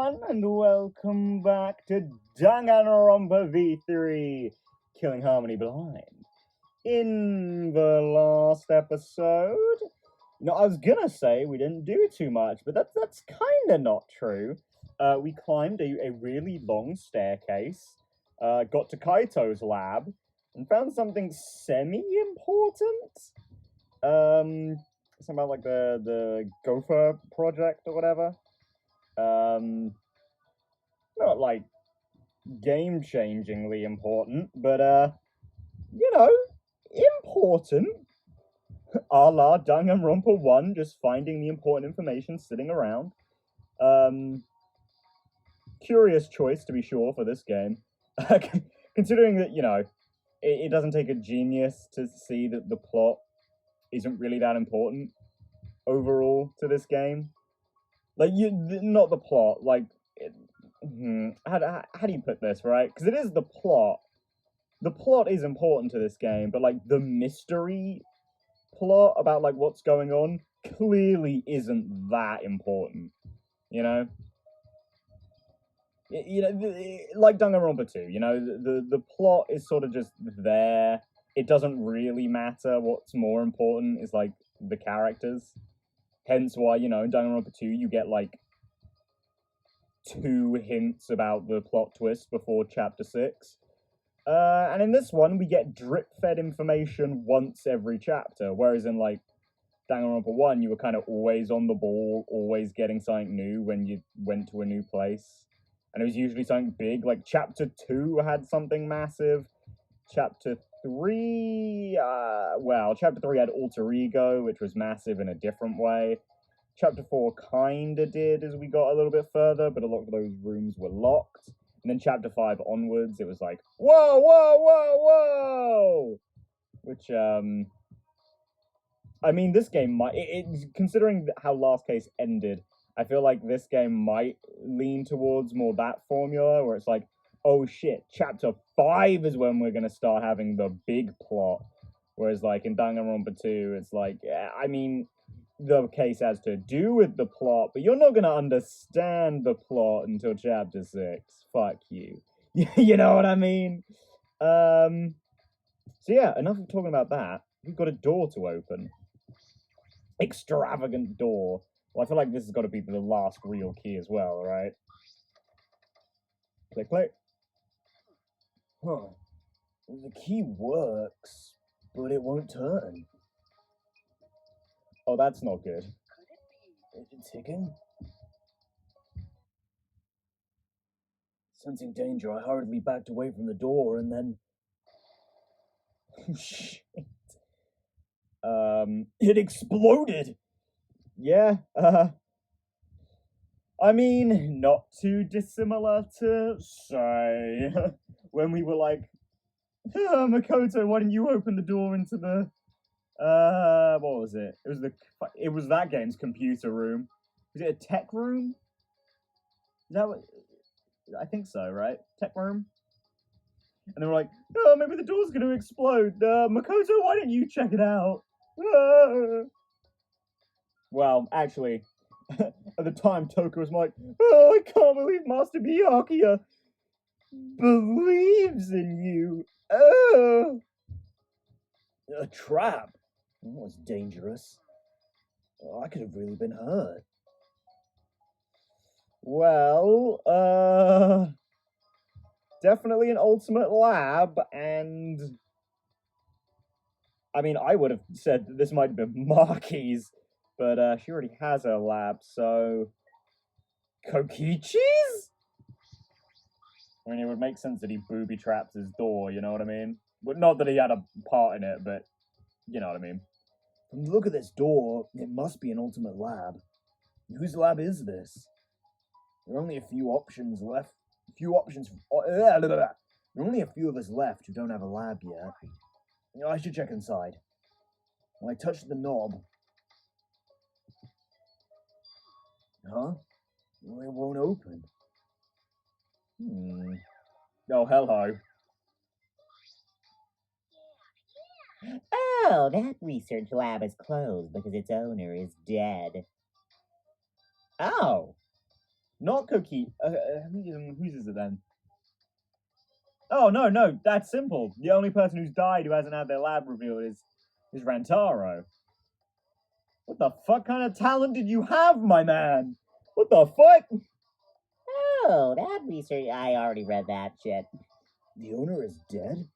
everyone, and welcome back to Danganronpa V3, Killing Harmony Blind. In the last episode, I was gonna say we didn't do too much, but that's kind of not true. We climbed a really long staircase, got to Kaito's lab, and found something semi-important. Something about like the Gopher project or whatever. Not like game-changingly important, but important. A la Danganronpa 1, just finding the important information sitting around. Curious choice to be sure for this game. Considering that, it doesn't take a genius to see that the plot isn't really that important overall to this game. Like, not the plot, like, how do you put this, right? Because it is the plot. The plot is important to this game, but, like, the mystery plot about, like, what's going on clearly isn't that important, you know? Like Danganronpa 2, the plot is sort of just there. It doesn't really matter. What's more important is, like, the characters. Hence why, in Danganronpa 2, you get, like, 2 hints about the plot twist before Chapter 6. And in this one, we get drip-fed information once every chapter, whereas in, like, Danganronpa 1, you were kind of always on the ball, always getting something new when you went to a new place. And it was usually something big, like Chapter 2 had something massive. Chapter 3, Chapter 3 had Alter Ego, which was massive in a different way. Chapter 4 kinda did as we got a little bit further, but a lot of those rooms were locked. And then Chapter 5 onwards, it was like, whoa, whoa, whoa, whoa! Which, I mean, this game might, considering how Last Case ended, I feel like this game might lean towards more that formula, where it's like, oh shit, Chapter 5 is when we're going to start having the big plot. Whereas, like, in Danganronpa 2, it's like, I mean, the case has to do with the plot, but you're not going to understand the plot until Chapter 6. Fuck you. You know what I mean? So yeah, enough of talking about that. We've got a door to open. Extravagant door. Well, I feel like this has got to be the last real key as well, right? Click, click. Huh. The key works, but it won't turn. Oh, that's not good. Is it ticking? Sensing danger, I hurriedly backed away from the door and then... Shit. It exploded! Yeah, I mean, not too dissimilar to, say, when we were like, Makoto, why didn't you open the door into the, what was it? It was that game's computer room. Was it a tech room? Is that what, I think so, right? Tech room? And they were like, oh, maybe the door's gonna explode. Makoto, why didn't you check it out? Well, actually, at the time, Toka was like, oh, I can't believe Master Byakuya believes in you. Oh. A trap? That was dangerous. Oh, I could have really been hurt. Well, definitely an ultimate lab, and I mean, I would have said that this might have been Maki's, but she already has her lab, so Kokichi's? I mean, it would make sense that he booby-trapped his door, you know what I mean? Well, not that he had a part in it, but you know what I mean. From the look of this door, it must be an ultimate lab. Whose lab is this? There are only a few options left. There are only a few of us left who don't have a lab yet. I should check inside. When I touch the knob... Huh? It won't open. Oh, hello. Oh, that research lab is closed because its owner is dead. Oh. Not Cookie. Whose is it then? Oh, no, that's simple. The only person who's died who hasn't had their lab revealed is Rantaro. What the fuck kind of talent did you have, my man? What the fuck? Oh, that research. I already read that shit. The owner is dead?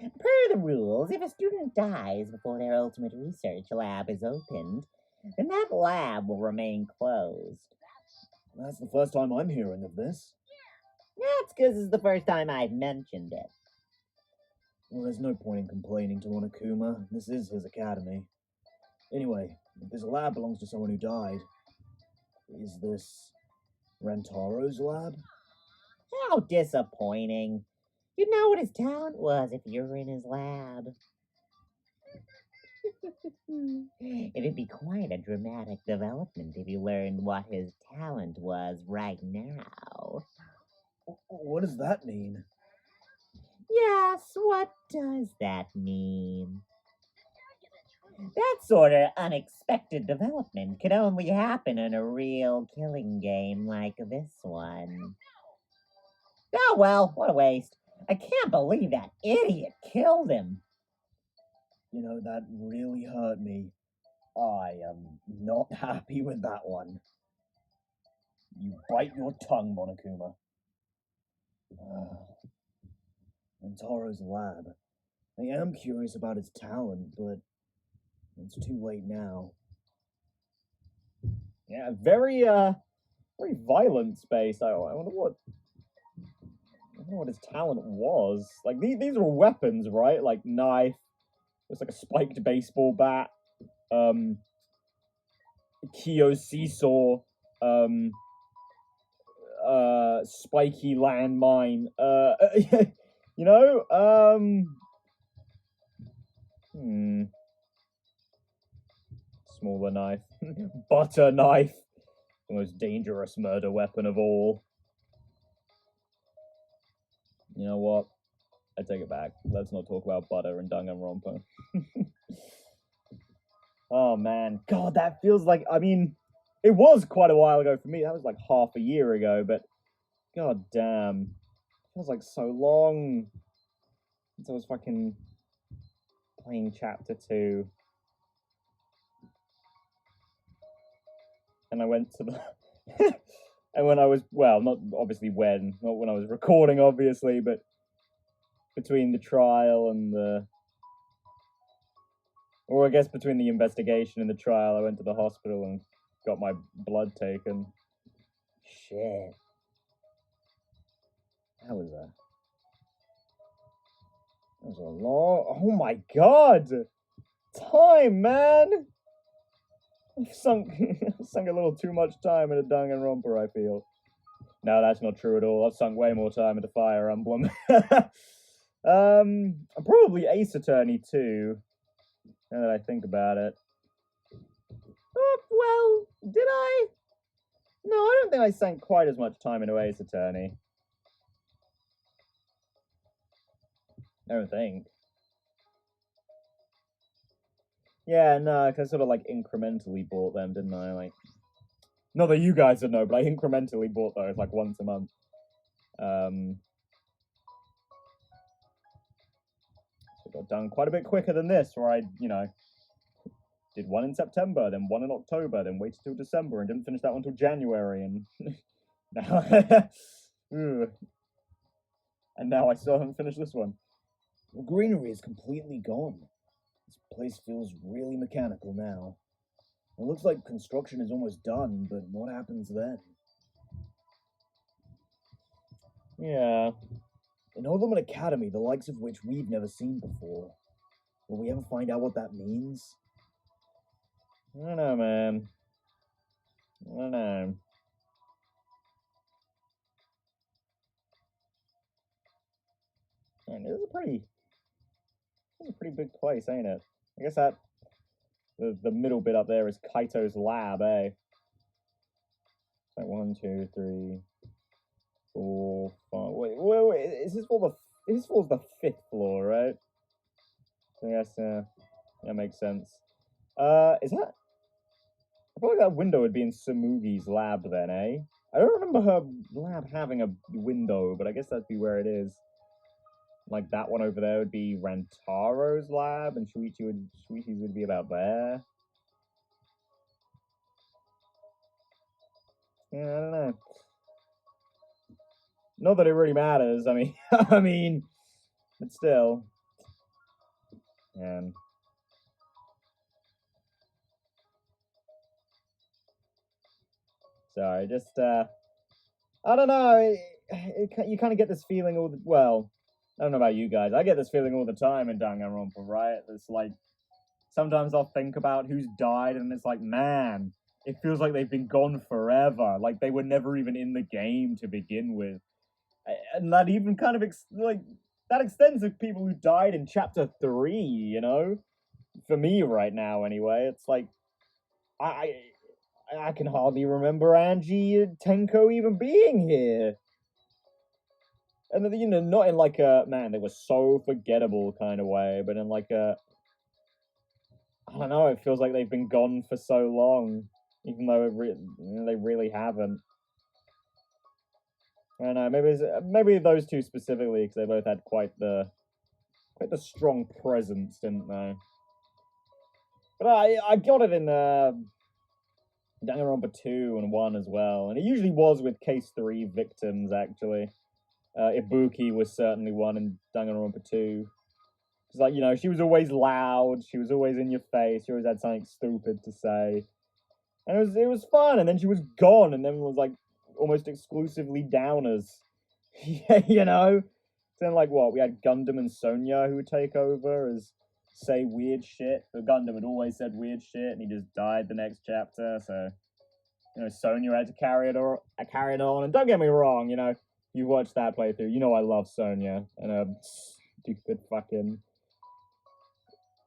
Per the rules, if a student dies before their ultimate research lab is opened, then that lab will remain closed. That's the first time I'm hearing of this. That's because it's the first time I've mentioned it. Well, there's no point in complaining to Monokuma. This is his academy. Anyway, if this lab belongs to someone who died, is this Rantaro's lab? How disappointing. You'd know what his talent was if you were in his lab. It'd be quite a dramatic development if you learned what his talent was right now. What does that mean? Yes, what does that mean? That sort of unexpected development could only happen in a real killing game like this one. Oh well, what a waste. I can't believe that idiot killed him. You know, that really hurt me. I am not happy with that one. You bite your tongue, Monokuma. Rantaro's lab. I am curious about his talent, but it's too late now. Yeah, very violence based. I wonder what his talent was. Like these were weapons, right? Like knife. It's like a spiked baseball bat. Kyo seesaw. Spiky landmine. You know. Smaller knife. Butter knife. The most dangerous murder weapon of all. You know what? I take it back. Let's not talk about butter and Danganronpa. Oh, man. God, that feels like... I mean, it was quite a while ago for me. That was like half a year ago, but... God damn. It feels like so long since I was fucking playing Chapter 2. And I went to the... and when I was... Well, not obviously when. Not when I was recording, obviously, but... Between the trial and the... Or I guess between the investigation and the trial, I went to the hospital and got my blood taken. Shit. That was a long... Oh my god! Time, man! I've sunk a little too much time into Danganronpa, I feel. No, that's not true at all. I've sunk way more time into Fire Emblem. Probably Ace Attorney too, now that I think about it. Well, did I? No, I don't think I sank quite as much time into Ace Attorney. I don't think. Yeah, no, because I sort of like incrementally bought them, didn't I? Like, not that you guys would know, but I incrementally bought those like once a month. So it got done quite a bit quicker than this, where I, you know, did one in September, then one in October, then waited till December and didn't finish that one until January, and now, and now I still haven't finished this one. The greenery is completely gone. This place feels really mechanical now. It looks like construction is almost done, but what happens then? Yeah. An Ultimate Academy, the likes of which we've never seen before. Will we ever find out what that means? I don't know, man. I don't know. Man, this is a pretty big place, ain't it? I guess that the middle bit up there is Kaito's lab, eh? It's like 1, 2, 3, 4, 5. Wait. Is this floor the 5th floor, right? So yes, that makes sense. Is that? I feel like that window would be in Samugi's lab then, eh? I don't remember her lab having a window, but I guess that'd be where it is. Like that one over there would be Rantaro's lab, and Shuichi's would be about there. Yeah, I don't know. Not that it really matters. I mean, I mean, but still. And sorry, just I don't know. You kind of get this feeling well. I don't know about you guys. I get this feeling all the time in Danganronpa, right? It's like sometimes I'll think about who's died, and it's like, man, it feels like they've been gone forever. Like they were never even in the game to begin with, and that even kind of like that extends to people who died in Chapter 3. You know, for me right now, anyway, it's like I I can hardly remember Angie and Tenko even being here. And you know, not in like a man, they were so forgettable kind of way, but in like a I don't know, it feels like they've been gone for so long, even though they really haven't. I don't know, maybe those two specifically, because they both had quite the strong presence, didn't they? But I got it in Danganronpa 2 and 1 as well, and it usually was with Case 3 victims, actually. Ibuki was certainly one in Danganronpa 2. It's like, you know, she was always loud, she was always in your face, she always had something stupid to say. And it was fun, and then she was gone, and then it was like almost exclusively downers. You know? Then like what, we had Gundam and Sonya who would take over as say weird shit. But Gundam had always said weird shit, and he just died the next chapter, so you know, Sonya had to carry it on. And don't get me wrong, you know, you watched that playthrough, you know I love Sonya and a stupid fucking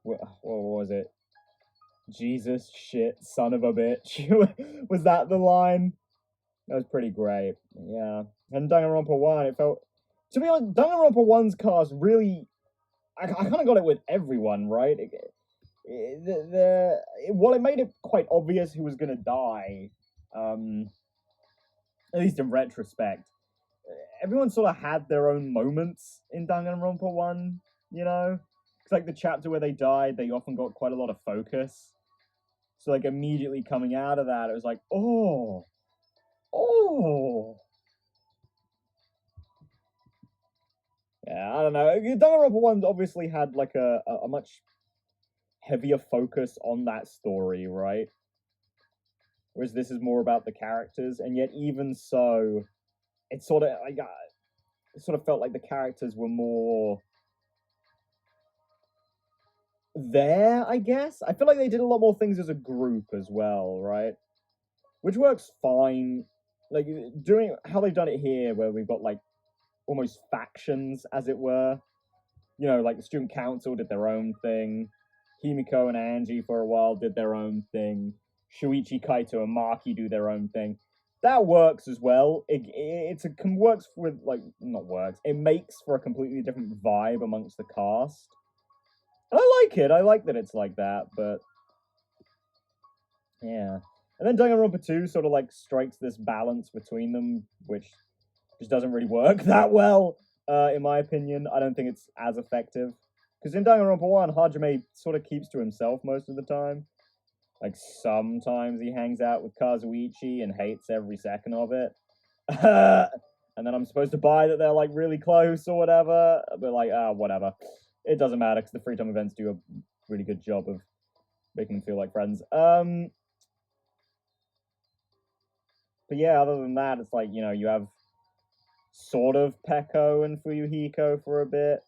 what was it? Jesus shit, son of a bitch. Was that the line? That was pretty great. Yeah. And Danganronpa 1, it felt to be honest, Danganronpa 1's cast really I kind of got it with everyone, right? While it made it quite obvious who was gonna die, at least in retrospect, everyone sort of had their own moments in Danganronpa 1, you know? It's like the chapter where they died, they often got quite a lot of focus. So, like, immediately coming out of that, it was like, oh. Yeah, I don't know. Danganronpa 1 obviously had, like, a much heavier focus on that story, right? Whereas this is more about the characters, and yet even so, it sort of felt like the characters were more there, I guess. I feel like they did a lot more things as a group as well, right? Which works fine. Like doing how they've done it here, where we've got like almost factions, as it were. You know, like the student council did their own thing. Himiko and Angie for a while did their own thing. Shuichi, Kaito, and Maki do their own thing. That works as well. It works with like not works. It makes for a completely different vibe amongst the cast. And I like it. I like that it's like that, but yeah. And then Danganronpa 2 sort of like strikes this balance between them, which just doesn't really work that well, in my opinion. I don't think it's as effective. Because in Danganronpa 1, Hajime sort of keeps to himself most of the time. Like, sometimes he hangs out with Kazuichi and hates every second of it. And then I'm supposed to buy that they're, like, really close or whatever. But, like, whatever. It doesn't matter, because the free time events do a really good job of making them feel like friends. But yeah, other than that, it's like, you know, you have sort of Peko and Fuyuhiko for a bit.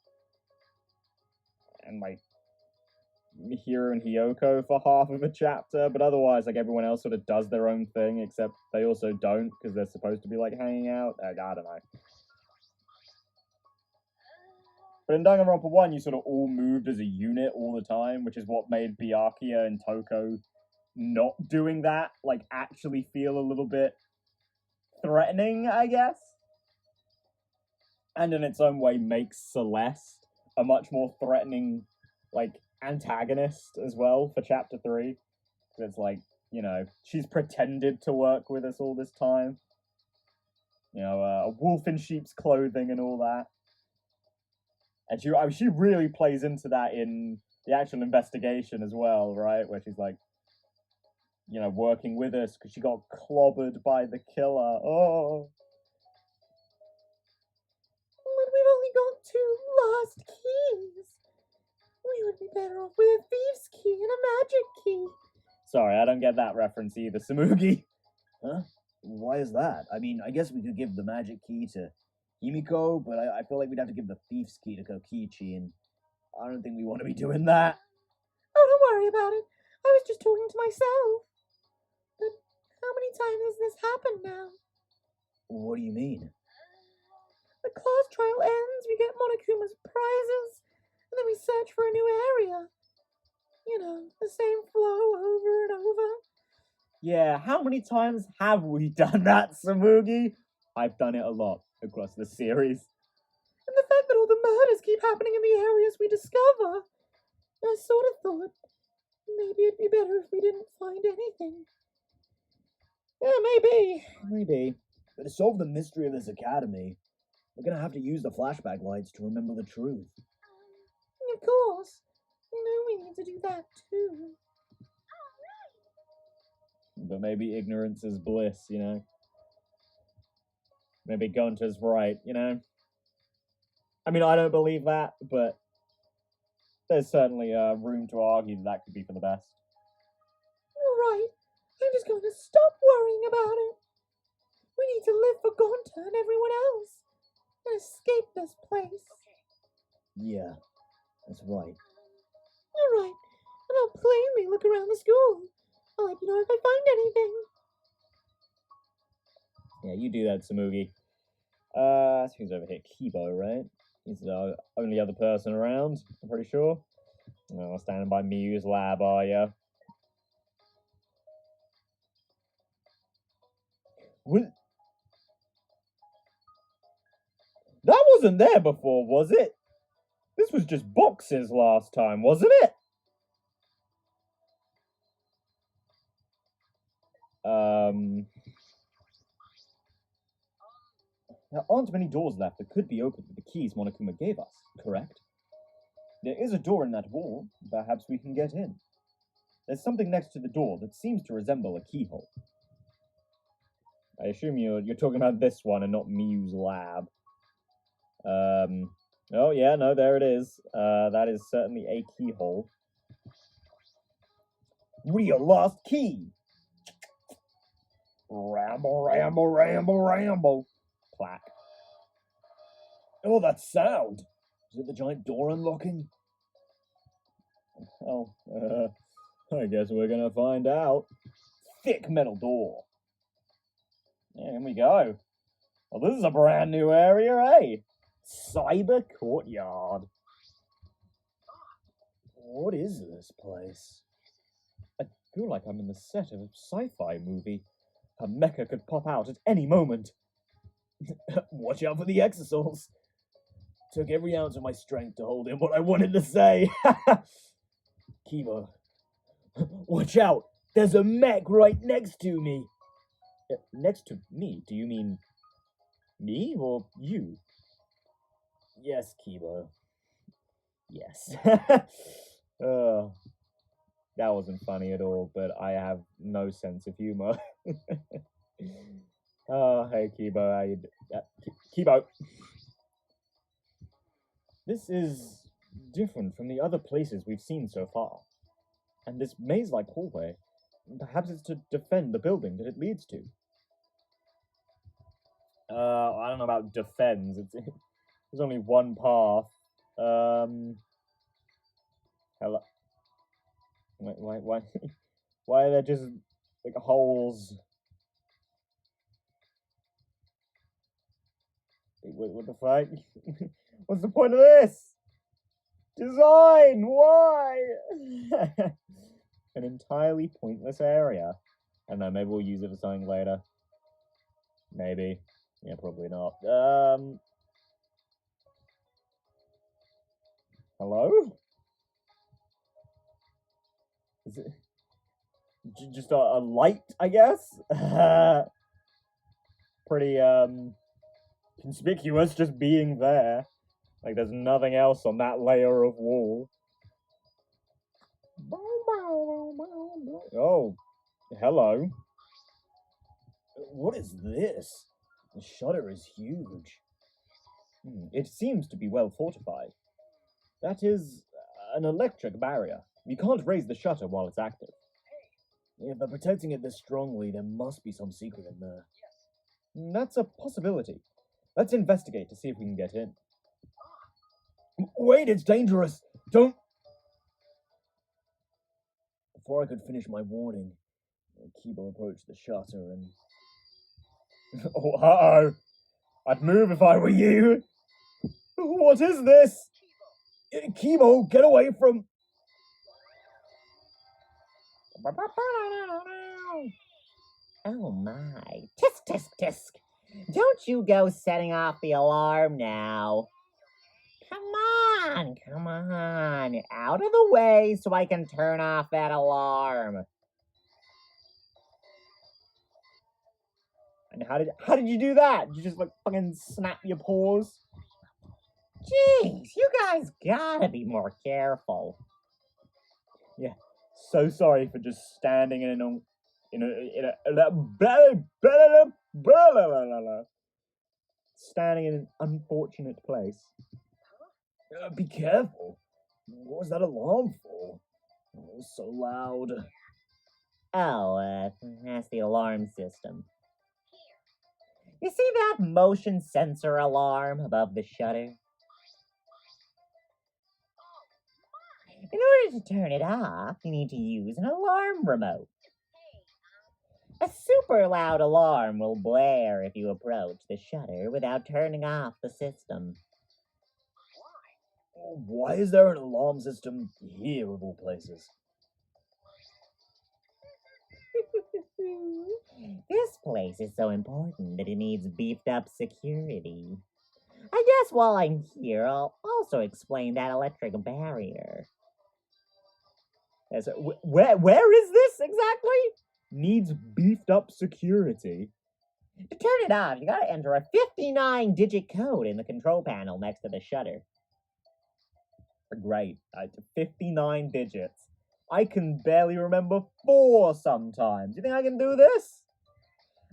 And, like, Mihiro and Hiyoko for half of a chapter, but otherwise, like, everyone else sort of does their own thing, except they also don't, because they're supposed to be, like, hanging out. I don't know. But in Danganronpa 1, you sort of all moved as a unit all the time, which is what made Byakuya and Toko not doing that, like, actually feel a little bit threatening, I guess. And in its own way makes Celeste a much more threatening, like, antagonist as well for Chapter 3. It's like, you know, she's pretended to work with us all this time. You know, a wolf in sheep's clothing and all that. And she really plays into that in the actual investigation as well, right? Where she's like, you know, working with us because she got clobbered by the killer. Oh. But we've only got 2 lost keys. We would be better off with a thief's key and a magic key. Sorry, I don't get that reference either, Samugi. Huh? Why is that? I mean, I guess we could give the magic key to Himiko, but I feel like we'd have to give the thief's key to Kokichi, and I don't think we want to be doing that. Oh, don't worry about it. I was just talking to myself. But how many times has this happened now? What do you mean? The class trial ends, we get Monokuma's prizes, and then we search for a new area. You know, the same flow over and over. Yeah, how many times have we done that, Samugi? I've done it a lot across the series. And the fact that all the murders keep happening in the areas we discover, I sort of thought maybe it'd be better if we didn't find anything. Yeah, maybe. Maybe. But to solve the mystery of this academy, we're gonna have to use the flashback lights to remember the truth. Of course. You know we need to do that too. But maybe ignorance is bliss, you know? Maybe Gunter's right, you know? I mean, I don't believe that, but there's certainly room to argue that could be for the best. Right. I'm just going to stop worrying about it. We need to live for Gonta and everyone else. And escape this place. Yeah, that's right. Alright. And I'll plainly look around the school. I'll let you know if I find anything. Yeah, you do that, Samugi. Who's over here? Kibo, right? He's the only other person around, I'm pretty sure. No, standing by Miyu's lab, are ya? What? That wasn't there before, was it? This was just boxes last time, wasn't it? There aren't many doors left that could be opened with the keys Monokuma gave us, correct? There is a door in that wall. Perhaps we can get in. There's something next to the door that seems to resemble a keyhole. I assume you're talking about this one and not Miyu's lab. Oh yeah, no, there it is. That is certainly a keyhole. Real lost key! Ramble, ramble, ramble, ramble. Clack. Oh, that sound! Is it the giant door unlocking? Oh, I guess we're gonna find out. Thick metal door. Yeah, here we go. Well, this is a brand new area, eh? Cyber Courtyard. What is this place? I feel like I'm in the set of a sci-fi movie. A mecha could pop out at any moment. Watch out for the exosols. Took every ounce of my strength to hold in what I wanted to say. Kiba, watch out! There's a mech right next to me. Next to me? Do you mean me or you? Yes, Kiba. Yes. That wasn't funny at all, but I have no sense of humor. Oh, hey, Kibo, how you Kibo! This is different from the other places we've seen so far. And this maze-like hallway, perhaps it's to defend the building that it leads to. I don't know about defends. There's only one path. Hello. Why? Why are there just like holes? What the fuck? What's the point of this? Design! Why? An entirely pointless area. I don't know, maybe we'll use it for something later. Maybe. Yeah, probably not. Hello? Is it just a light, I guess? Pretty conspicuous just being there. Like there's nothing else on that layer of wall. Oh, hello. What is this? The shutter is huge. It seems to be well fortified. That is an electric barrier. You can't raise the shutter while it's active. If they're protecting it this strongly, there must be some secret in there. That's a possibility. Let's investigate to see if we can get in. Wait, it's dangerous! Don't... Before I could finish my warning, Kibo approached the shutter and... Oh, uh-oh. I'd move if I were you. What is this? Kibo, get away from... Oh my. Tisk, tisk, tisk. Don't you go setting off the alarm now. Come on. Out of the way so I can turn off that alarm. And how did you do that? Did you just like fucking snap your paws? Jeez, you guys gotta be more careful. Yeah, so sorry for just standing in standing in an unfortunate place. Be careful. What was that alarm for? It was so loud. Oh, that's the alarm system. You see that motion sensor alarm above the shutter? In order to turn it off, you need to use an alarm remote. A super loud alarm will blare if you approach the shutter without turning off the system. Why is there an alarm system here of all places? This place is so important that it needs beefed up security. I guess while I'm here, I'll also explain that electric barrier. Yeah, so where is this exactly? Needs beefed up security. To turn it off, you gotta enter a 59-digit code in the control panel next to the shutter. Great. 59 digits. I can barely remember 4 sometimes. You think I can do this?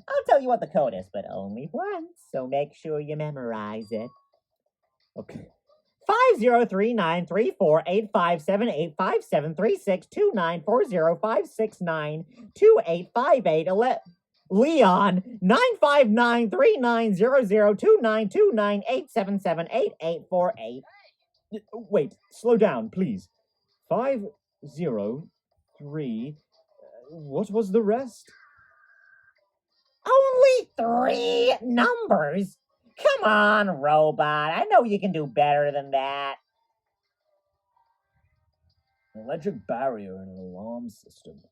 I'll tell you what the code is, but only once, so make sure you memorize it. Okay. 503-934-857-856-2940-569-2858-11. Leon, 959-390-292-929-877-8848. Wait, slow down, please. 503. What was the rest? Only 3 numbers? Come on, robot. I know you can do better than that. An electric barrier and an alarm system.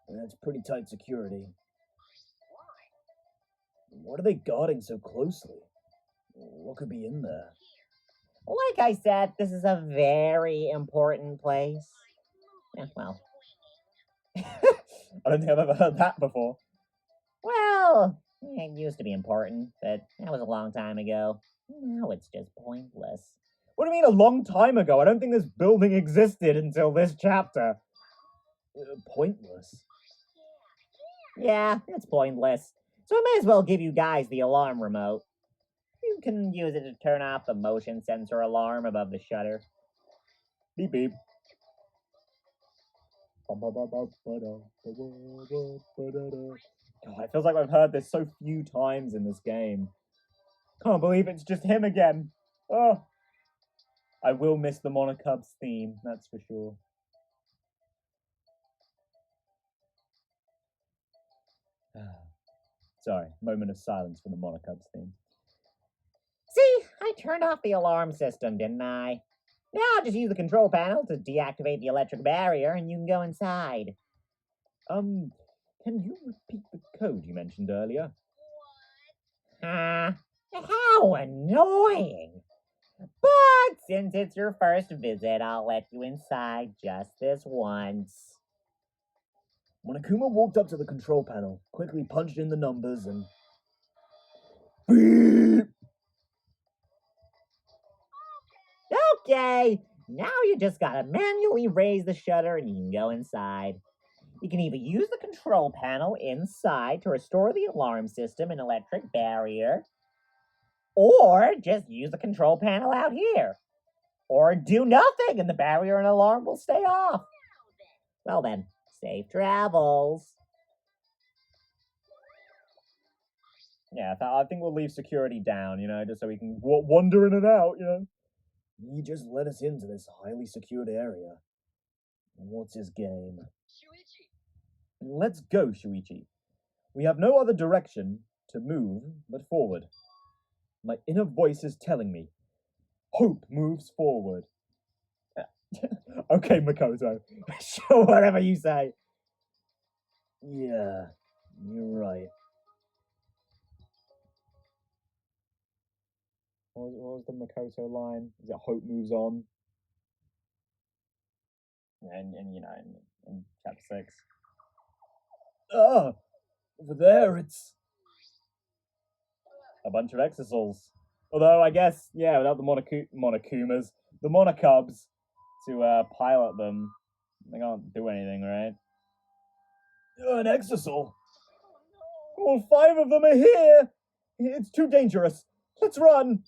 That's pretty tight security. What are they guarding so closely? What could be in there? Like I said, this is a very important place. Yeah, well. I don't think I've ever heard that before. Well, it used to be important, but that was a long time ago. Now it's just pointless. What do you mean a long time ago? I don't think this building existed until this chapter. Pointless? Yeah, it's pointless. So I may as well give you guys the alarm remote. You can use it to turn off the motion sensor alarm above the shutter. Beep beep. God, it feels like I've heard this so few times in this game. Can't believe it's just him again. Oh, I will miss the Monocubs theme, that's for sure. Sorry, moment of silence for the Monocubs theme. See, I turned off the alarm system, didn't I? Now I'll just use the control panel to deactivate the electric barrier and you can go inside. Can you repeat the code you mentioned earlier? How annoying! But since it's your first visit, I'll let you inside just this once. When Akuma walked up to the control panel, quickly punched in the numbers and... Beep! Okay, now you just gotta manually raise the shutter and you can go inside. You can either use the control panel inside to restore the alarm system and electric barrier, or just use the control panel out here. Or do nothing and the barrier and alarm will stay off. Well then, safe travels. Yeah, I think we'll leave security down, you know, just so we can wander in and out, you know. He just let us into this highly secured area. What's his game? Let's go, Shuichi. We have no other direction to move but forward. My inner voice is telling me, hope moves forward. Okay, Makoto. Sure, whatever you say. Yeah, you're right. What was the Makoto line? Is it hope moves on? And you know, in chapter 6. Ah, over there, it's A bunch of Exosols. Although, I guess, yeah, without the Monokumas, the Monokubs, to pilot them, they can't do anything, right? an Exosol. All 5 of them are here! It's too dangerous. Let's run!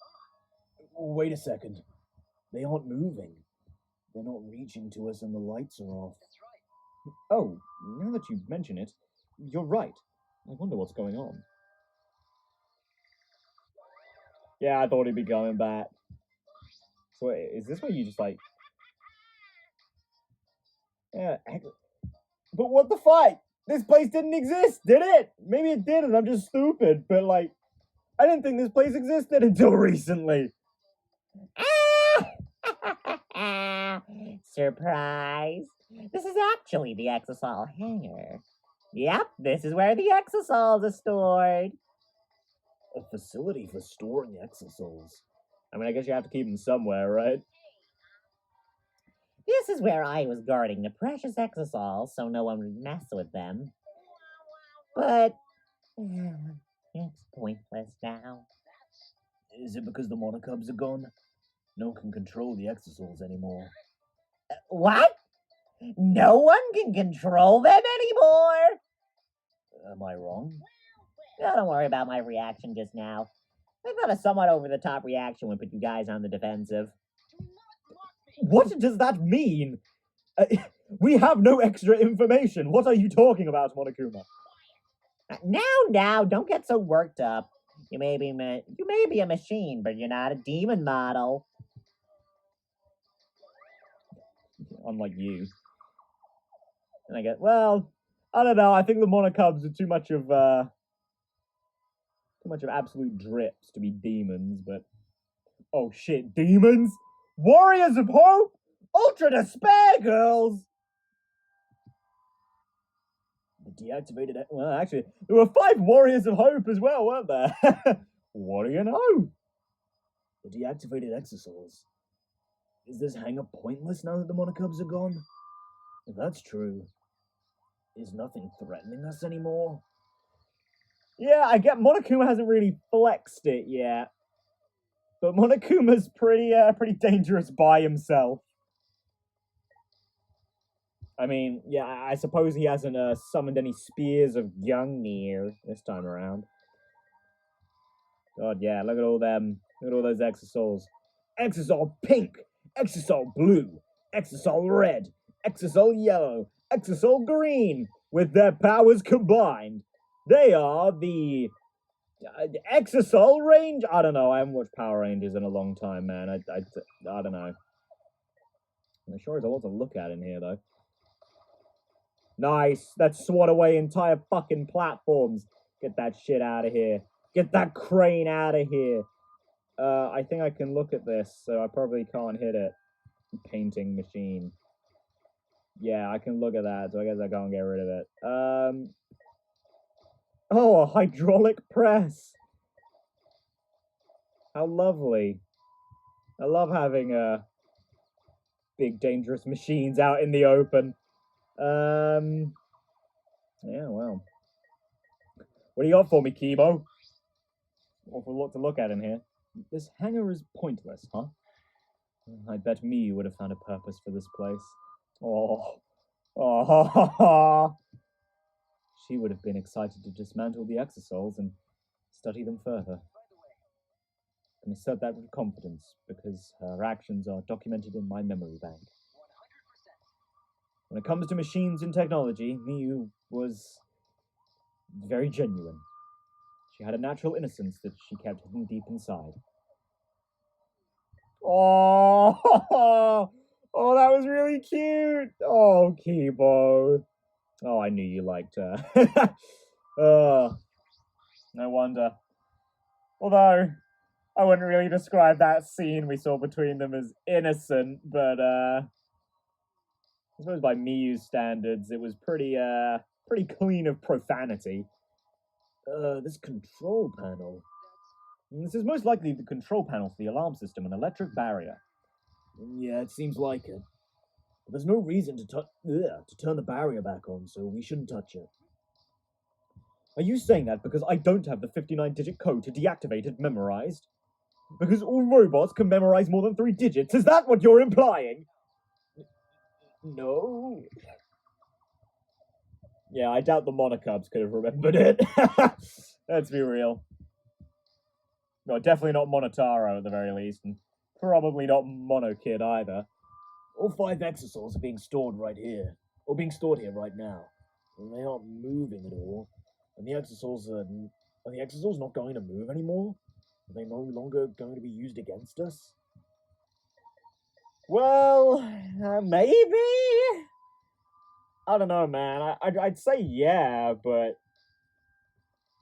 Wait a second. They aren't moving. They're not reaching to us and the lights are off. Oh, now that you mention it, you're right. I wonder what's going on. Yeah, I thought he'd be coming back. So is this where you just like... Yeah, but what the fight? This place didn't exist, did it? Maybe it did and I'm just stupid, but like... I didn't think this place existed until recently. Surprise! This is actually the Exosol Hangar. Yep, this is where the Exosols are stored. A facility for storing Exosols. I mean, I guess you have to keep them somewhere, right? This is where I was guarding the precious Exosols so no one would mess with them. But it's pointless now. Is it because the Monokubs are gone? No one can control the Exosols anymore. What? No one can control them anymore? Am I wrong? No, don't worry about my reaction just now. I thought a somewhat over-the-top reaction would put you guys on the defensive. What does that mean? We have no extra information. What are you talking about, Monokuma? Now, don't get so worked up. You may be a machine, but you're not a demon model. Unlike you. And I get, well, I don't know. I think the Monokubs are too much of absolute drips to be demons, but oh shit, demons? Warriors of Hope? Ultra Despair Girls? The deactivated... Well, actually, there were 5 Warriors of Hope as well, weren't there? What do you know? The deactivated Exosols. Is this hangar pointless now that the Monokubs are gone? If that's true, is nothing threatening us anymore? Yeah, I get Monokuma hasn't really flexed it yet. But Monokuma's pretty dangerous by himself. I mean, yeah, I suppose he hasn't summoned any spears of Gungnir this time around. God, yeah, look at all them. Look at all those Exosols. Exosol pink, Exosol blue, Exosol red, Exosol yellow, Exosol green. With their powers combined, they are the Exosol Range. I don't know. I haven't watched Power Rangers in a long time, man. I don't know. I'm sure there's a lot to look at in here, though. Nice. Let's swat away entire fucking platforms. Get that shit out of here. Get that crane out of here. I think I can look at this, so I probably can't hit it. Painting machine. Yeah, I can look at that, so I guess I can't get rid of it. Oh, a hydraulic press. How lovely. I love having big dangerous machines out in the open. Yeah, well. What do you got for me, Kibo? Awful lot to look at in here. This hangar is pointless, huh? I bet me would have found a purpose for this place. Oh. Oh. She would have been excited to dismantle the exosols and study them further. And assert that with confidence, because her actions are documented in my memory bank. When it comes to machines and technology, Miyu was very genuine. She had a natural innocence that she kept hidden deep inside. Oh, oh, that was really cute. Oh, Kibo. Oh, I knew you liked her. Oh, no wonder. Although, I wouldn't really describe that scene we saw between them as innocent, but I suppose by Miyu's standards, it was pretty clean of profanity. This control panel. This is most likely the control panel for the alarm system, an electric barrier. Yeah, it seems like it. But there's no reason to turn the barrier back on, so we shouldn't touch it. Are you saying that because I don't have the 59-digit code to deactivate it memorized? Because all robots can memorize more than 3 digits? Is that what you're implying? No. Yeah, I doubt the Monocubs could have remembered it. Let's be real. No, definitely not Monotaro at the very least, and probably not Monokid either. All 5 exosols are being stored right here, or being stored here right now. And they aren't moving at all. And the exosols are the exosols not going to move anymore? Are they no longer going to be used against us? Well, maybe? I don't know, man. I'd say yeah, but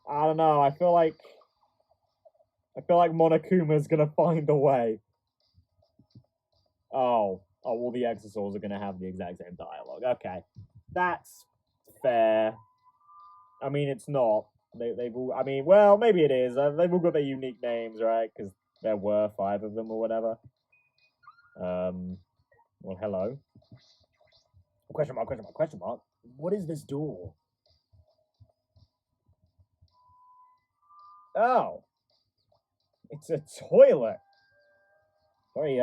I don't know. I feel like Monokuma's gonna find a way. Oh, well, the exosols are gonna have the exact same dialogue. Okay, that's fair. I mean, it's not. They've all. I mean, well, maybe it is. They've all got their unique names, right? Because there were 5 of them or whatever. Well, hello. Question mark, question mark, question mark. What is this door? Oh. It's a toilet. Very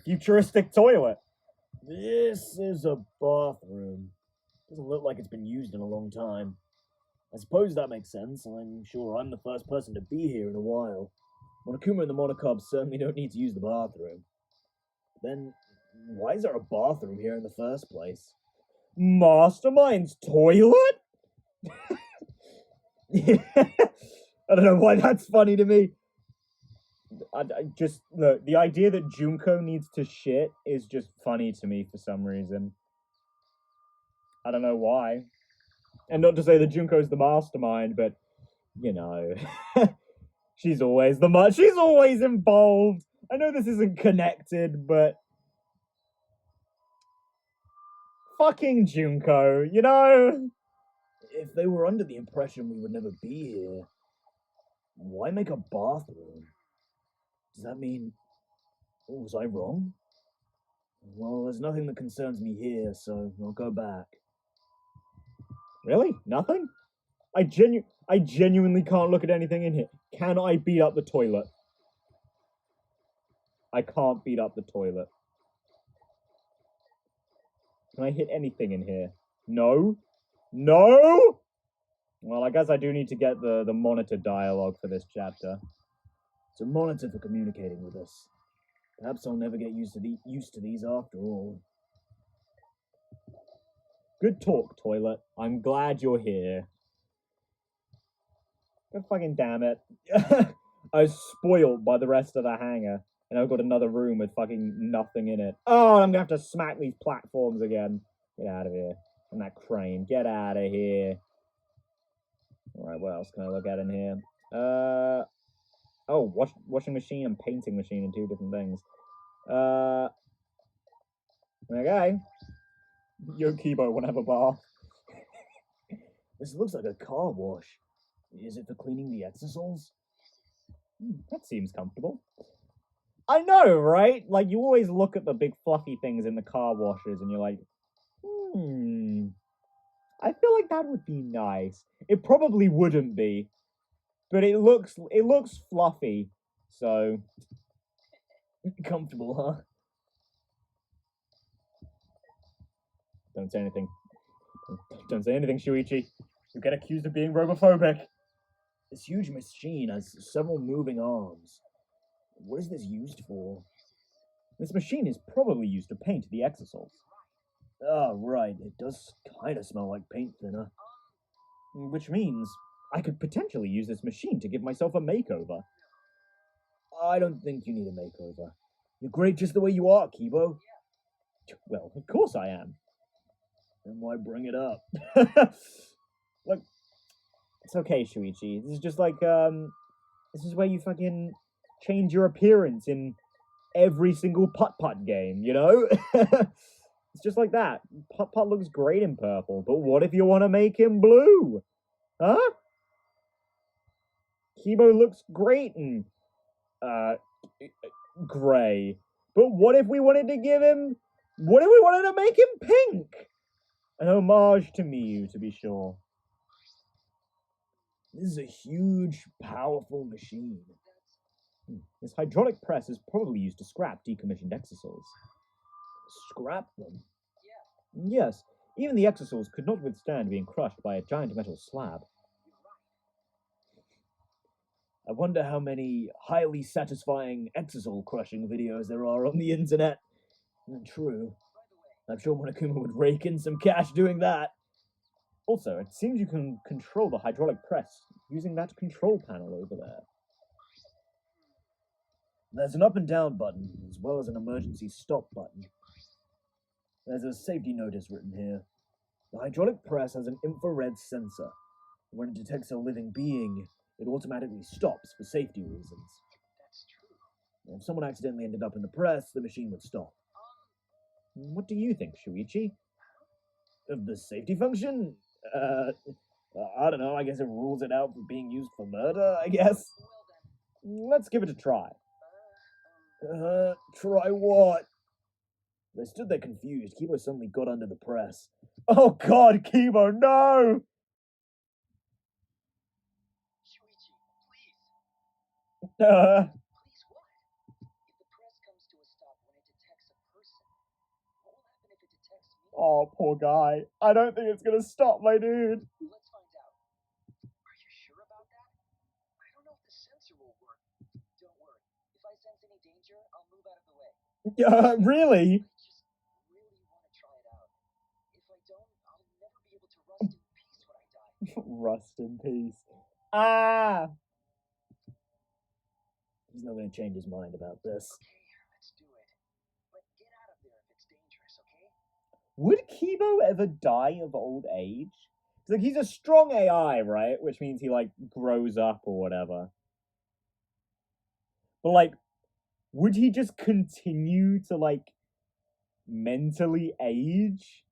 futuristic toilet. This is a bathroom. Doesn't look like it's been used in a long time. I suppose that makes sense. I'm sure I'm the first person to be here in a while. Monokuma and the Monocubs certainly don't need to use the bathroom. Then, why is there a bathroom here in the first place? Mastermind's toilet? I don't know why that's funny to me. I just, look, the idea that Junko needs to shit is just funny to me for some reason. I don't know why. And not to say that Junko's the mastermind, but, you know, she's always she's always involved. I know this isn't connected, but fucking Junko, you know? If they were under the impression we would never be here, why make a bathroom? Does that mean... Oh, was I wrong? Well, there's nothing that concerns me here, so I'll go back. Really? Nothing? I genuinely can't look at anything in here. Can I beat up the toilet? I can't beat up the toilet. Can I hit anything in here? No? No? Well, I guess I do need to get the monitor dialogue for this chapter. It's a monitor for communicating with us. Perhaps I'll never get used to these after all. Good talk, toilet. I'm glad you're here. God fucking damn it. I was spoiled by the rest of the hangar. And I've got another room with fucking nothing in it. Oh, I'm gonna have to smack these platforms again. Get out of here. And that crane. Get out of here. Alright, what else can I look at in here? Oh, washing machine and painting machine are 2 different things. Okay. Yokibo won't have a bath. This looks like a car wash. Is it for cleaning the exosols? That seems comfortable. I know, right? Like, you always look at the big fluffy things in the car washers and you're like, I feel like that would be nice. It probably wouldn't be, but it looks fluffy, so Comfortable, huh? Don't say anything. Don't say anything, Shuichi. You get accused of being robophobic. This huge machine has several moving arms. What is this used for? This machine is probably used to paint the exosols. Oh, right. It does kind of smell like paint thinner. Which means I could potentially use this machine to give myself a makeover. I don't think you need a makeover. You're great just the way you are, Kibo. Well, of course I am. Then why bring it up? Look, it's okay, Shuichi. This is just like, this is where you fucking change your appearance in every single putt-putt game, you know? It's just like that. Putt-putt looks great in purple, but what if you want to make him blue? Huh? Kibo looks great in, gray. But what if we wanted to give him... What if we wanted to make him pink? An homage to Miyu, to be sure. This is a huge, powerful machine. This hydraulic press is probably used to scrap decommissioned exosols. Scrap them? Yes, even the exosols could not withstand being crushed by a giant metal slab. I wonder how many highly satisfying exosol crushing videos there are on the internet. True. I'm sure Monokuma would rake in some cash doing that. Also, it seems you can control the hydraulic press using that control panel over there. There's an up and down button, as well as an emergency stop button. There's a safety notice written here. The hydraulic press has an infrared sensor. When it detects a living being, it automatically stops for safety reasons. If someone accidentally ended up in the press, the machine would stop. What do you think, Shuichi? Of the safety function? I don't know, I guess it rules it out for being used for murder, I guess? Let's give it a try. Try what? They stood there confused. Kibo suddenly got under the press. Oh god, Kibo, no! Shuichi, please. Please what? If the press comes to a stop when it detects a person, what will happen if it detects me? Oh, poor guy. I don't think it's gonna stop, my dude. Let's find out. Are you sure about that? I don't know if the sensor will work. Don't worry. If I sense any danger, I'll move out of the way. Really? I just really want to try it out. If I don't, I'll never be able to rest in peace when I die. Rust in peace. Ah! He's not going to change his mind about this. Okay, let's do it. But get out of there if it's dangerous, okay? Would Kibo ever die of old age? 'Cause, like, he's a strong AI, right? Which means he, like, grows up or whatever. But, like, would he just continue to, like, mentally age?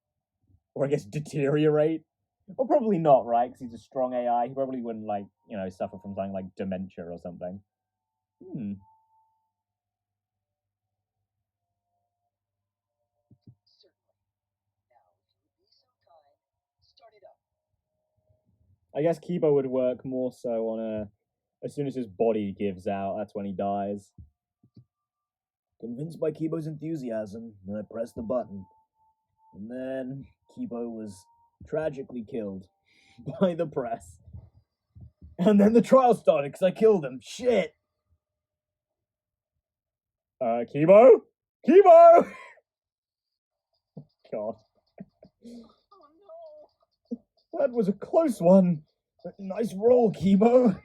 Or, I guess, deteriorate? Well, probably not, right? Because he's a strong AI. He probably wouldn't, like, you know, suffer from something like dementia or something. Certainly. Now, if you would be so kind, start it up. I guess Kibo would work more so on as soon as his body gives out, that's when he dies. Convinced by Kibo's enthusiasm, I pressed the button. And then Kibo was tragically killed by the press. And then the trial started because I killed him. Shit! Kibo? Kibo! God. Oh no! That was a close one. Nice roll, Kibo.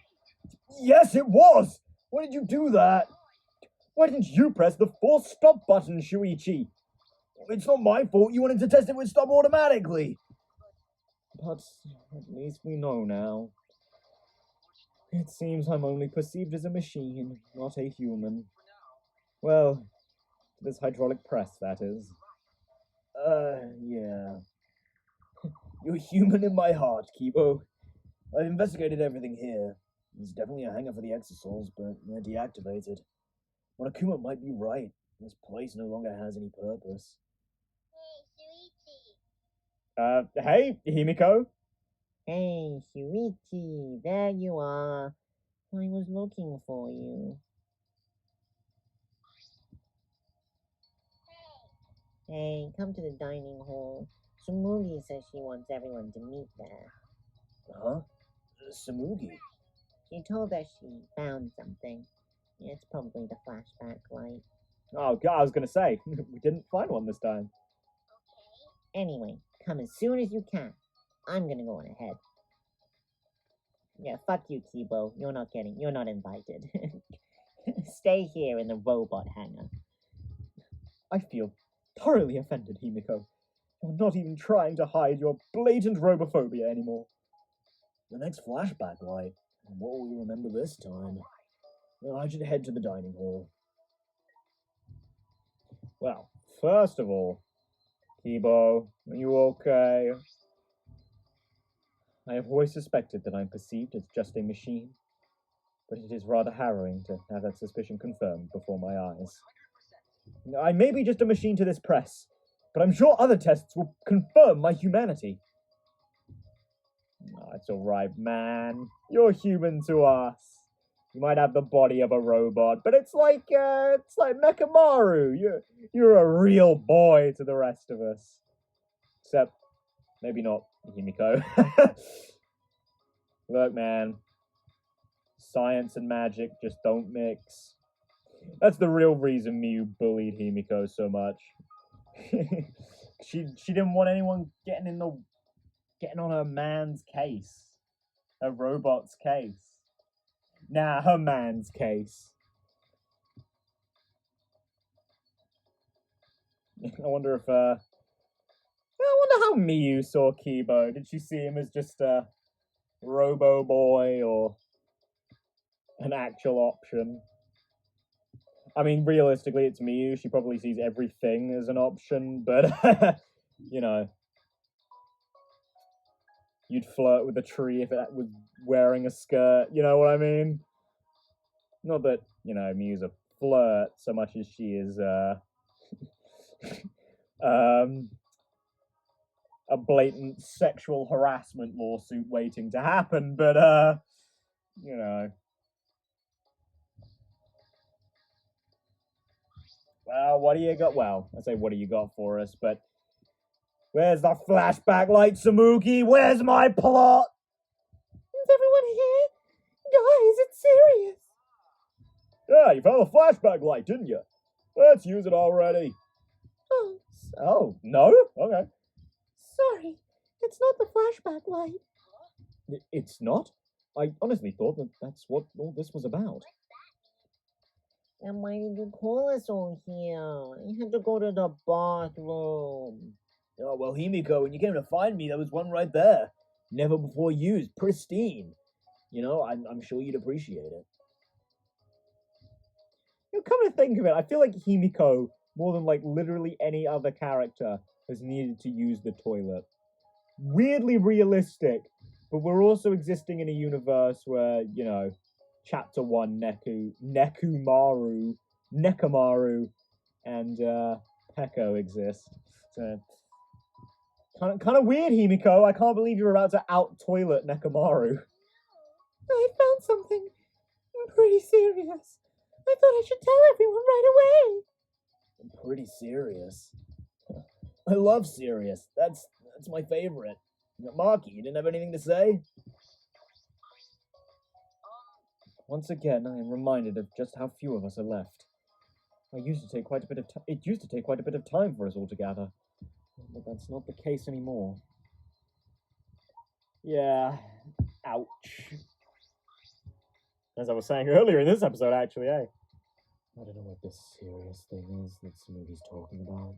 Yes, it was! Why did you do that? Why didn't you press the force stop button, Shuichi? It's not my fault. You wanted to test it would stop automatically. But at least we know now. It seems I'm only perceived as a machine, not a human. Well, this hydraulic press, that is. Yeah. You're human in my heart, Kibo. I've investigated everything here. There's definitely a hangar for the exosols, but they're deactivated. Monokuma might be right. This place no longer has any purpose. Hey, Shuichi. Hey, Himiko? Hey, Shuichi, there you are. I was looking for you. Hey, come to the dining hall. Sumugi says she wants everyone to meet there. Huh? Samugi? She told us she found something. It's probably the flashback light. Oh, God, I was going to say, we didn't find one this time. Anyway, come as soon as you can. I'm gonna go on ahead. Yeah, fuck you, Kibo. You're not invited. Stay here in the robot hangar. I feel thoroughly offended, Himiko. You're not even trying to hide your blatant robophobia anymore. The next flashback light. What will we remember this time? Well, I should head to the dining hall. Well, first of all, Kibo, are you okay? I have always suspected that I'm perceived as just a machine, but it is rather harrowing to have that suspicion confirmed before my eyes. I may be just a machine to this press, but I'm sure other tests will confirm my humanity. Oh, it's alright, man. You're human to us. You might have the body of a robot, but it's like Mechamaru. You're a real boy to the rest of us. Except, maybe not Himiko. Look, man. Science and magic just don't mix. That's the real reason Miyu bullied Himiko so much. She didn't want anyone getting on her man's case. Her robot's case. Nah, her man's case. I wonder how Miyu saw Kibo. Did she see him as just a robo boy or an actual option? I mean, realistically, it's Miyu. She probably sees everything as an option, but, you know. You'd flirt with a tree if it was wearing a skirt, you know what I mean? Not that, you know, Miyu's a flirt so much as she is, a blatant sexual harassment lawsuit waiting to happen, but, you know. Well, what do you got? Well, I say, what do you got for us, but where's the flashback light, Samugi? Where's my plot? Is everyone here? Guys, it's serious. Yeah, you found the flashback light, didn't you? Let's use it already. Oh, no? Okay. Sorry, it's not the flashback light. It's not? I honestly thought that that's what all this was about. And why did you call us all here? I had to go to the bathroom. Oh, well, Himiko, when you came to find me, there was one right there. Never before used, pristine. You know, I'm sure you'd appreciate it. You know, come to think of it, I feel like Himiko, more than like literally any other character, has needed to use the toilet. Weirdly realistic, but we're also existing in a universe where, you know, Chapter 1 Nekamaru, and Peko exist. So kind of weird, Himiko. I can't believe you're about to out-toilet Nekamaru. I found something pretty serious. I thought I should tell everyone right away. I'm pretty serious. I love serious. That's my favorite. Marky, you didn't have anything to say? Once again, I am reminded of just how few of us are left. It used to take quite a bit of time for us all to gather, but that's not the case anymore. Yeah, ouch. As I was saying earlier in this episode, actually, eh? I don't know what this serious thing is that Smoothy's talking about.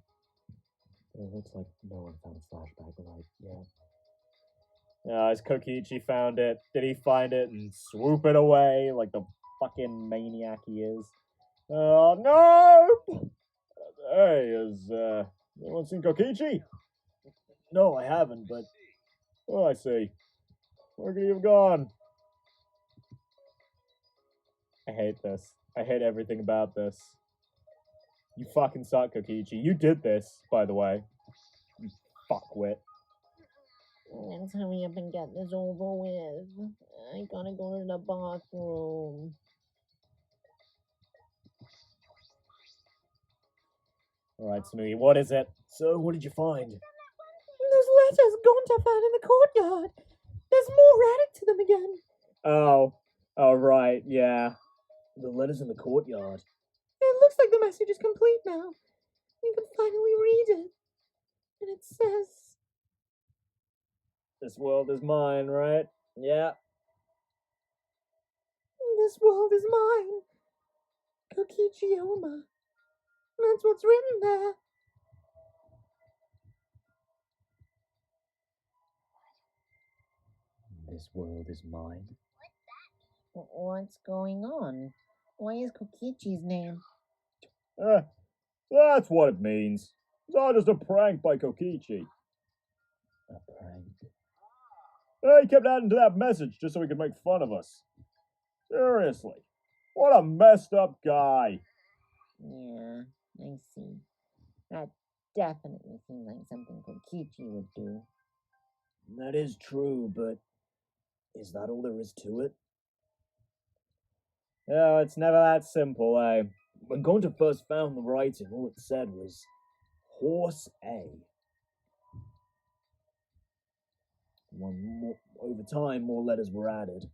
But it looks like no one found a flashback light yet. As Kokichi found it, did he find it and swoop it away like the fucking maniac he is? Oh, no! Hey, has anyone seen Kokichi? No, I haven't, but... Oh, I see. Where could he have gone? I hate this. I hate everything about this. You fucking suck, Kokichi. You did this, by the way. You fuckwit. Let's hurry up and get this over with. I gotta go to the bathroom. Alright, Smoothie, what is it? So, what did you find? Those letters Gonta found in the courtyard. There's more added to them again. Oh, right, yeah. The letters in the courtyard. It looks like the message is complete now. You can finally read it. And it says, This world is mine, right? Yeah. "This world is mine. Kokichi Oma." That's what's written there. This world is mine. What's going on? Why is Kokichi's name? That's what it means. It's all just a prank by Kokichi. A prank. He kept adding to that message just so he could make fun of us. Seriously. What a messed up guy. Yeah, I see. That definitely seems like something Kokichi would do. That is true, but is that all there is to it? Yeah, it's never that simple, eh? When Gonta first found the writing, all it said was Horse A. Over time, more letters were added.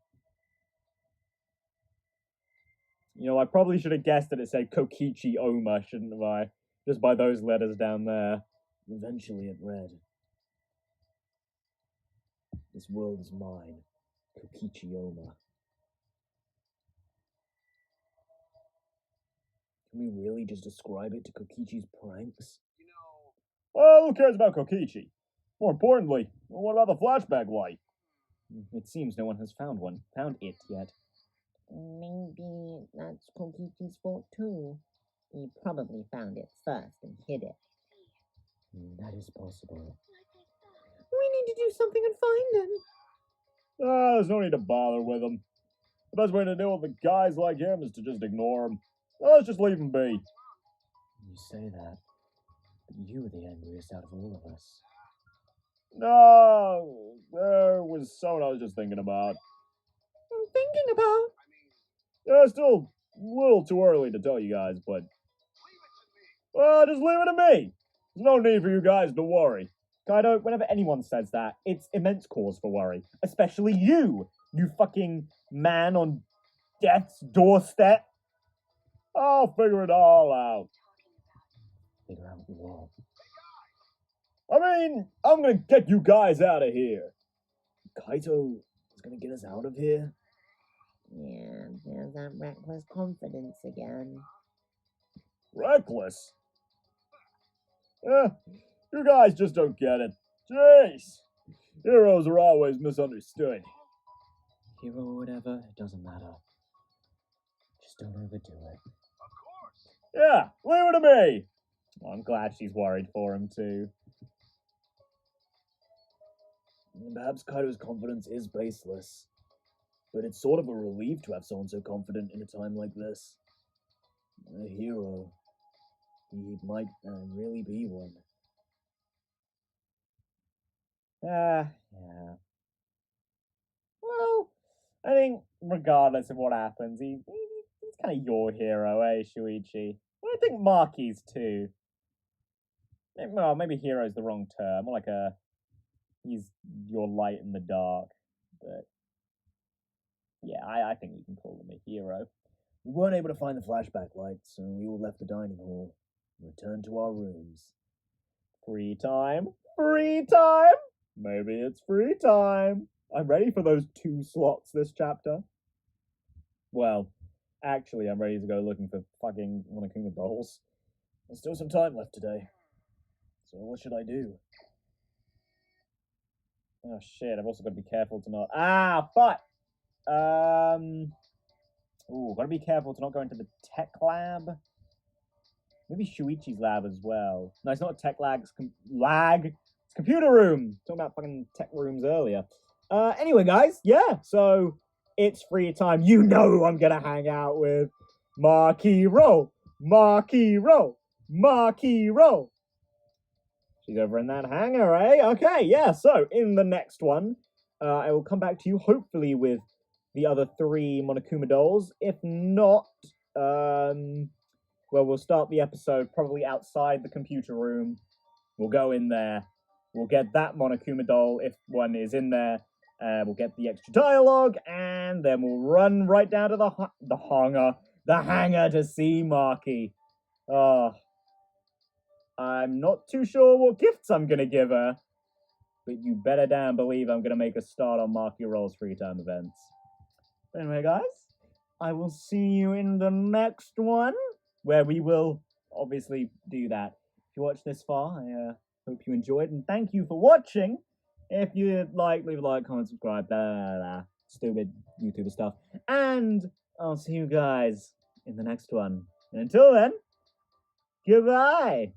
You know, I probably should have guessed that it said Kokichi Oma, shouldn't have I? Just by those letters down there. Eventually, it read, "This world is mine, Kokichi Oma." Can we really just ascribe it to Kokichi's pranks? Well, who cares about Kokichi? More importantly, what about the flashback light? It seems no one has found it yet. Maybe that's Kokichi's fault too. He probably found it first and hid it. That is possible. We need to do something and find him. There's no need to bother with him. The best way to deal with guys like him is to just ignore him. Let's just leave him be. You say that, but you were the angriest out of all of us. No, there was someone I was just thinking about. I'm thinking about. Yeah, it's still a little too early to tell you guys, but... Well, just leave it to me. There's no need for you guys to worry. Kaido, whenever anyone says that, it's immense cause for worry. Especially you fucking man on death's doorstep. I'll figure it all out. Figure out what? I mean, I'm gonna get you guys out of here. Kaito is gonna get us out of here? Yeah, there's that reckless confidence again. Reckless? You guys just don't get it. Jeez. Heroes are always misunderstood. Hero or whatever, it doesn't matter. Just don't overdo it. Yeah, leave it to me. Well, I'm glad she's worried for him too. Perhaps Kaito's confidence is baseless, but it's sort of a relief to have someone so confident in a time like this. A hero. He might really be one. Yeah. Well, I think regardless of what happens, he's kind of your hero, eh, Shuichi? I think Maki's too. Well, maybe hero's the wrong term. More like he's your light in the dark. But yeah, I think you can call him a hero. We weren't able to find the flashback light, so we all left the dining hall and returned to our rooms. Free time? Free time? Maybe it's free time. I'm ready for those 2 slots this chapter. Well, actually, I'm ready to go looking for fucking Monokuma dolls. There's still some time left today. So what should I do? Oh shit, I've also got to be careful to not... But! Ooh, gotta be careful to not go into the tech lab. Maybe Shuichi's lab as well. No, it's not a tech lag. It's It's computer room. Talking about fucking tech rooms earlier. Anyway, guys, yeah. So it's free time. You know who I'm gonna hang out with. Makiro. She's over in that hangar, eh? Okay, yeah. So in the next one, I will come back to you hopefully with the other 3 Monokuma dolls. If not, well, we'll start the episode probably outside the computer room. We'll go in there. We'll get that Monokuma doll if one is in there. We'll get the extra dialogue, and then we'll run right down to the hangar to see Marky. Oh, I'm not too sure what gifts I'm gonna give her, but you better damn believe I'm gonna make a start on Marky Roll's free time events. But anyway, guys, I will see you in the next one, where we will obviously do that. If you watched this far, I hope you enjoyed, and thank you for watching. If you like, leave a like, comment, subscribe, blah, blah, blah, stupid YouTuber stuff. And I'll see you guys in the next one. And until then, goodbye!